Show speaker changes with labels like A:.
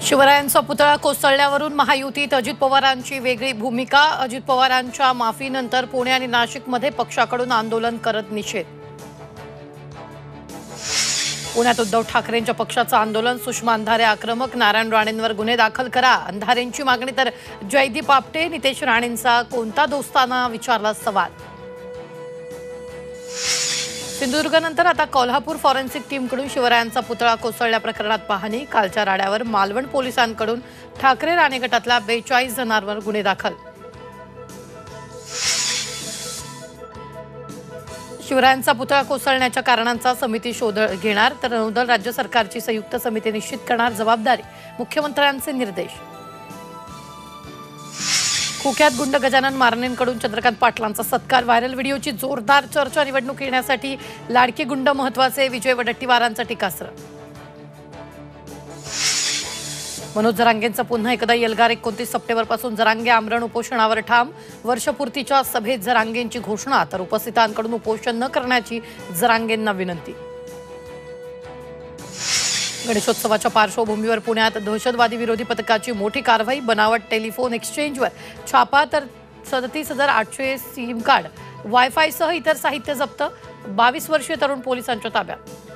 A: शिवरायांचा पुतळा कोसळल्यावरून महायुतीत अजित पवारांची वेगळी भूमिका। अजित पवारांच्या माफीनंतर पुणे आणि नाशिकमध्ये पक्षाकडून आंदोलन करत निषेध। पुण्यात उद्धव ठाकरेंच्या पक्षाचं आंदोलन। सुषमा अंधारे आक्रमक, नारायण राणेंवर गुन्हे दाखल करा अंधारेंची मागणी। तर जयदीप आपटे, नितेश राणेंचा कोणता दोस्ताना विचारला सवाल। सिंधुदुर्गनंतर आता कोल्हापूर फॉरेन्सिक टीमकडून शिवरायांचा पुतळा कोसळल्या प्रकरणात पाहणी। कालच्या राड्यावर मालवण पोलिसांकडून ठाकरे राणे गटातल्या 42 जणांवर गुन्हे दाखल। शिवरायांचा पुतळा कोसळण्याच्या कारणांचा समिती शोध घेणार, तर नौदल राज्य सरकारची संयुक्त समिती निश्चित करणार जबाबदारी। मुख्यमंत्र्यांचे निर्देश। कुख्यात गुंड गजानन मारणेंकडून चंद्रकांत पाटलांचा सत्कार। व्हायरल व्हिडिओची जोरदार चर्चा। निवडणूक येण्यासाठी लाडके गुंड महत्त्वाचे, विजय वडेट्टीवारांचा टीकास्त्र। मनोज जरांगेंचा पुन्हा एकदा एल्गार। 29 सप्टेंबरपासून जरांगे आमरण उपोषणावर ठाम। वर्षपूर्तीच्या सभेत जरांगेंची घोषणा, तर उपस्थितांकडून उपोषण न करण्याची जरांगेंना विनंती। गणेशोत्सवाच्या पार्श्वभूमीवर पुण्यात दहशतवादी विरोधी पथकाची मोठी कारवाई। बनावट टेलिफोन एक्सचेंजवर छापा, तर 37,800 सिम कार्ड, वायफायसह इतर साहित्य जप्त। 22 वर्षीय तरुण पोलिसांच्या ताब्यात।